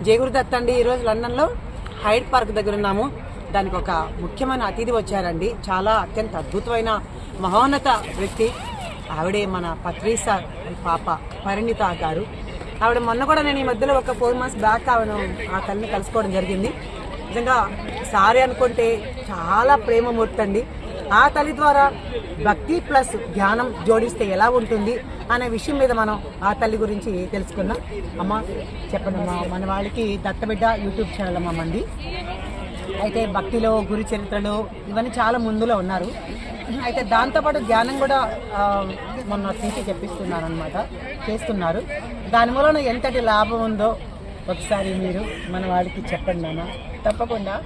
జై గురుదత్ అండి. ఈరోజు లండన్లో హైడ్ పార్క్ దగ్గర ఉన్నాము. దానికి ఒక ముఖ్యమైన అతిథి వచ్చారండి. చాలా అత్యంత అద్భుతమైన మహోన్నత వ్యక్తి. ఆవిడే మన పత్రిసా పాప పరిణిత గారు. ఆవిడ మొన్న కూడా నేను ఈ మధ్యలో ఒక 4 months బ్యాక్ ఆవిడ ఆ తల్లిని కలుసుకోవడం జరిగింది. నిజంగా సారీ అనుకుంటే చాలా ప్రేమమూర్తి అండి. ఆ తల్లి ద్వారా భక్తి ప్లస్ ధ్యానం జోడిస్తే ఎలా ఉంటుంది అనే విషయం మీద మనం ఆ తల్లి గురించి తెలుసుకున్నాం. అమ్మ చెప్పండి అమ్మా, మన వాళ్ళకి దత్తబిడ్డ యూట్యూబ్ ఛానల్ అమ్మ మంది. అయితే భక్తిలో గురు చరిత్రలో ఇవన్నీ చాలా ముందులో ఉన్నారు. అయితే దాంతోపాటు ధ్యానం కూడా మొన్న తీసి చెప్పిస్తున్నారు అనమాట, చేస్తున్నారు. దాని వలన ఎంతటి లాభం ఉందో ఒకసారి మీరు మన వాళ్ళకి చెప్పండి అన్న. తప్పకుండా.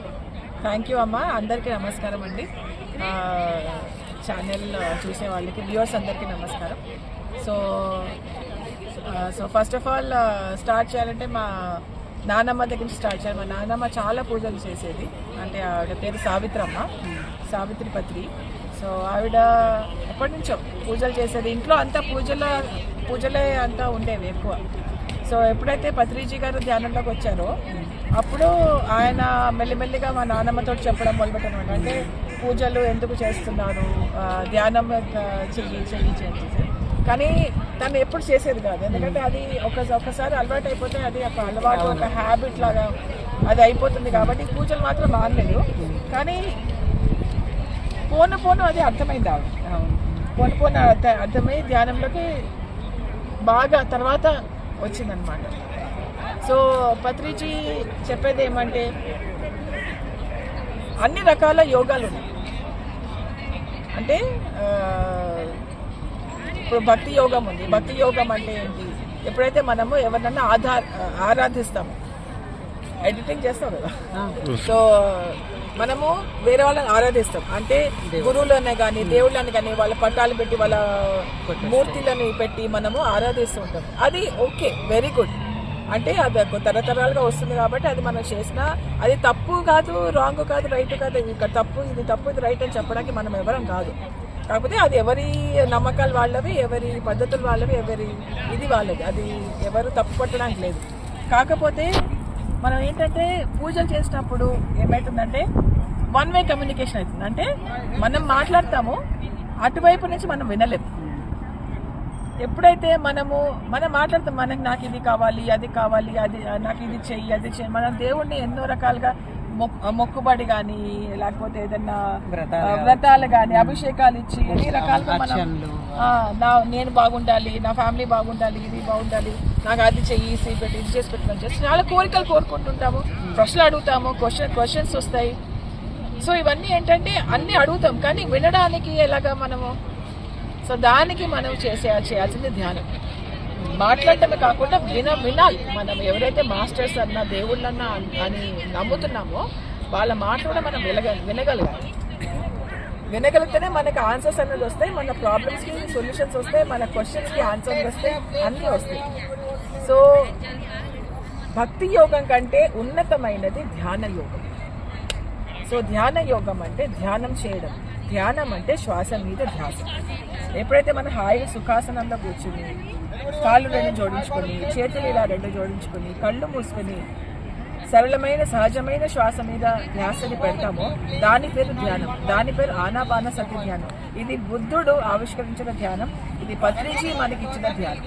థ్యాంక్ యూ అమ్మ. అందరికీ నమస్కారం అండి. ఛానల్ చూసే వాళ్ళకి వ్యూవర్స్ అందరికీ నమస్కారం. So first of all start చేయాలంటే మా నానమ్మ దగ్గర నుంచి స్టార్ట్ చేయాలి. మా నానమ్మ చాలా పూజలు చేసేది. అంటే ఆవిడ పేరు సావిత్రమ్మ, సావిత్రి పత్రి. సో ఆవిడ ఎప్పటి నుంచో పూజలు చేసేది. ఇంట్లో అంతా పూజలే అంతా ఉండేవి ఎక్కువ. సో ఎప్పుడైతే పత్రిజీ గారు ధ్యానంలోకి వచ్చారో అప్పుడు ఆయన మెల్లిమెల్లిగా మా నాన్నమ్మతో చెప్పడం మొదలుపెట్టాను. అంటే పూజలు ఎందుకు చేస్తున్నారు, ధ్యానం చెయ్యి. కానీ తను ఎప్పుడు చేసేది కాదు. ఎందుకంటే అది ఒకసారి అలవాటు అయిపోతే అది ఒక అలవాటు, ఒక హ్యాబిట్ లాగా అది అయిపోతుంది. కాబట్టి పూజలు మాత్రం మానలేదు. కానీ పోను అది అర్థమైంది ఆవిడ. పోను అర్థమై ధ్యానంలోకి బాగా తర్వాత వచ్చిందనమాట. సో పత్రిజీ చెప్పేది ఏమంటే అన్ని రకాల యోగాలు ఉన్నాయి. అంటే ఇప్పుడు భక్తి యోగం ఉంది. భక్తి యోగం అంటే ఏంటి? ఎప్పుడైతే మనము ఎవరినన్నా ఆరాధిస్తాము, ఎడిటింగ్ చేస్తాం కదా, సో మనము వేరే వాళ్ళని ఆరాధిస్తాం. అంటే గురువులనే కానీ దేవుళ్ళని కానీ వాళ్ళ పట్టాలు పెట్టి వాళ్ళ మూర్తులని పెట్టి మనము ఆరాధిస్తూ ఉంటాం. అది ఓకే, వెరీ గుడ్. అంటే అది తరతరాలుగా వస్తుంది కాబట్టి అది మనం చేసినా అది తప్పు కాదు, రాంగ్ కాదు, రైట్ కాదు. ఇక్కడ తప్పు ఇది రైట్ అని చెప్పడానికి మనం ఎవరం కాదు. కాకపోతే అది ఎవరి నమ్మకాలు వాళ్ళవి, ఎవరి పద్ధతులు వాళ్ళవి, ఎవరి ఇది వాళ్ళది. అది ఎవరు తప్పు పట్టడానికి లేదు. కాకపోతే మనం ఏంటంటే పూజలు చేసినప్పుడు ఏమవుతుందంటే 1 way కమ్యూనికేషన్ అవుతుంది. అంటే మనం మాట్లాడతాము, అటువైపు నుంచి మనం వినలేము. ఎప్పుడైతే మనం మాట్లాడతాం, నాకు ఇది కావాలి, అది కావాలి, అది నాకు ఇది చెయ్యి, అది చెయ్యి. మనం దేవుణ్ణి ఎన్నో రకాలుగా మొక్కుబడి కానీ లేకపోతే ఏదన్నా వ్రతాలు కానీ అభిషేకాలు ఇచ్చి ఎన్ని రకాలుగా మనం నేను బాగుండాలి, నా ఫ్యామిలీ బాగుండాలి, ఇది బాగుండాలి, నాకు అది చెయ్యి, ఇది చేసి పెట్టమని చేసి చాలా కోరికలు కోరుకుంటుంటాము. ప్రశ్నలు అడుగుతాము, క్వశ్చన్స్ వస్తాయి. సో ఇవన్నీ ఏంటంటే అన్ని అడుగుతాం, కానీ వినడానికి ఎలాగా మనము. సో దానికి మనం చేయాల్సింది ధ్యానం. మాట్లాడటమే కాకుండా వినాలి. మనం ఎవరైతే మాస్టర్స్ అన్నా దేవుళ్ళన్నా అని నమ్ముతున్నామో వాళ్ళ మాట కూడా మనం వినగలగాలి. వినగలిగితేనే మనకు ఆన్సర్స్ అనేది వస్తాయి, మన ప్రాబ్లమ్స్కి సొల్యూషన్స్ వస్తాయి, మన క్వశ్చన్స్కి ఆన్సర్స్ వస్తాయి, అన్నీ వస్తాయి. సో భక్తి యోగం కంటే ఉన్నతమైనది ధ్యాన యోగం. సో ధ్యాన యోగం అంటే ధ్యానం చేయడం. ధ్యానం అంటే శ్వాస మీద ధ్యాస. ఎప్పుడైతే మనం హాయిగా సుఖాసనంలో కూర్చుని కాళ్ళు 2 జోడించుకొని, చేతులు ఇలా 2 జోడించుకొని, కళ్ళు మూసుకొని సరళమైన సహజమైన శ్వాస మీద ధ్యాసని పెడతామో దాని పేరు ధ్యానం. దాని పేరు ఆనాపాన సతి ధ్యానం. ఇది బుద్ధుడు ఆవిష్కరించిన ధ్యానం. ఇది పత్రిజీ మనకిచ్చిన ధ్యానం.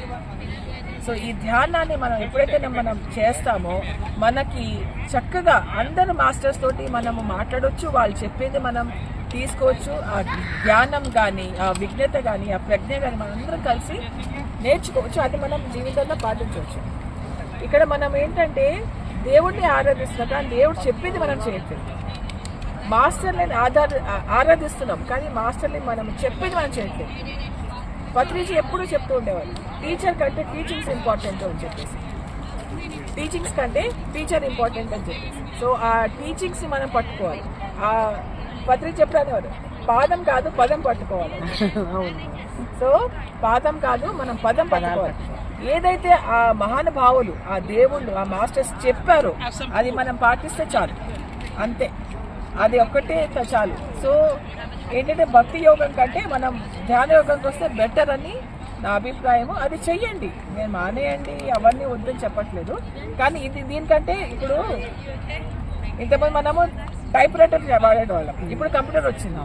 సో ఈ ధ్యానాన్ని మనం ఎప్పుడైతే మనం చేస్తామో మనకి చక్కగా అందరు మాస్టర్స్ తోటి మనము మాట్లాడవచ్చు, వాళ్ళు చెప్పేది మనం తీసుకోవచ్చు. ఆ జ్ఞానం కానీ, ఆ విజ్ఞత కానీ, ఆ ప్రజ్ఞ కానీ మనందరం కలిసి నేర్చుకోవచ్చు. అది మనం జీవితంలో పాటించవచ్చు. ఇక్కడ మనం ఏంటంటే దేవుడిని ఆరాధిస్తున్నాం, కానీ దేవుడు చెప్పింది మనం చేయట్లేదు. మాస్టర్ని ఆరాధిస్తున్నాం, కానీ మాస్టర్ని మనం చెప్పింది మనం చేయట్లేదు. పత్రిజీ ఎప్పుడూ చెప్తూ ఉండేవారు, టీచర్ కంటే టీచింగ్స్ ఇంపార్టెంట్ అని చెప్పేసి, టీచింగ్స్ కంటే టీచర్ ఇంపార్టెంట్ అని చెప్పేసి. సో ఆ టీచింగ్స్ని మనం పట్టుకోవాలి. ఆ పత్రిజీ చెప్పేవారు, పాదం కాదు పదం పట్టుకోవాలి. సో పాదం కాదు, మనం పదం పట్టుకోవాలి. ఏదైతే ఆ మహానుభావులు, ఆ దేవుళ్ళు, ఆ మాస్టర్స్ చెప్పారో అది మనం పాటిస్తే చాలు, అంతే. అది ఒక్కటే చాలు. సో ఏంటంటే భక్తి యోగం కంటే మనం ధ్యాన యోగంకి వస్తే బెటర్ అని నా అభిప్రాయము అది చెయ్యండి, నేను మానేయండి అవన్నీ వద్దని చెప్పట్లేదు. కానీ ఇది దీనికంటే ఇప్పుడు ఇంతమంది మనము టైప్ రైటర్ వాడేవాళ్ళం, ఇప్పుడు కంప్యూటర్ వచ్చింది.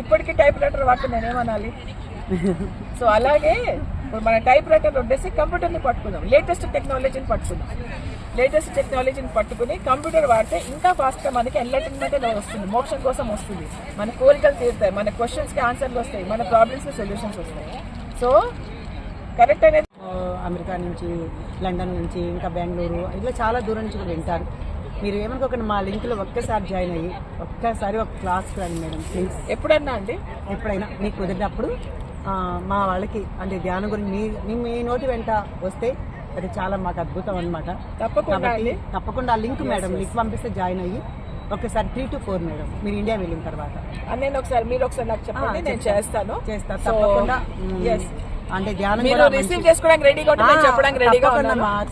ఇప్పటికీ టైప్ రైటర్ వాడితే నేనేమనాలి? సో అలాగే ఇప్పుడు మన టైప్ రైటర్ ఉండేసి కంప్యూటర్ని పట్టుకుందాం, లేటెస్ట్ టెక్నాలజీని పట్టుకుందాం. లేటెస్ట్ టెక్నాలజీని పట్టుకుని కంప్యూటర్ వాడితే ఇంకా ఫాస్ట్గా మనకి ఎంటర్టైన్మెంట్ వస్తుంది, మోక్షం కోసం వస్తుంది, మన కోరికలు తీరుతాయి, మన క్వశ్చన్స్కి ఆన్సర్లు వస్తాయి, మన ప్రాబ్లమ్స్కి సొల్యూషన్స్ వస్తాయి. సో కరెక్ట్ అనేది అమెరికా నుంచి, లండన్ నుంచి, ఇంకా బెంగళూరు, ఇట్లా చాలా దూరం నుంచి కూడా వింటారు. మీరు ఏమనుకోకుండా మా లింక్లో ఒక్కసారి జాయిన్ అయ్యి ఒక్కసారి ఒక క్లాస్కి రండి మేడం ప్లీజ్. ఎప్పుడన్నా అండి, ఎప్పుడైనా మీకు కుదిరినప్పుడు మా వాళ్ళకి అంటే ధ్యానం గురించి మీ నోటి వెంట వస్తే అది చాలా మాకు అద్భుతం అనమాట. తప్పకుండా ఆ లింక్ మేడం లింక్ పంపిస్తే జాయిన్ అయ్యి ఒకసారి 3 to 4 మేడం మీరు ఇండియా వెళ్ళిన తర్వాత నేను ఒకసారి మీరు ఒకసారి నాకు చెప్పండి, నేను చేస్తాను తప్పకుండా. అంటే ధ్యానం రిసీవ్ చేసుకోవడానికి రెడీగా చెప్పడానికి రెడీగా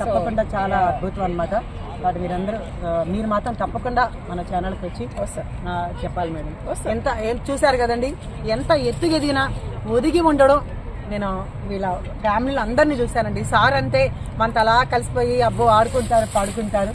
తప్పకుండా చాలా అద్భుతం అనమాట. వాటి మీరు మాత్రం తప్పకుండా మన ఛానల్కి వచ్చి చెప్పాలి మేడం. చూశారు కదండి ఎంత ఎత్తుకు ఎదిగినా ఒదిగి ఉండడం. నేను వీళ్ళ ఫ్యామిలీలో అందరినీ చూశానండి. సార్ అంతే మనతో అలా కలిసిపోయి అబ్బో ఆడుకుంటారు పాడుకుంటారు.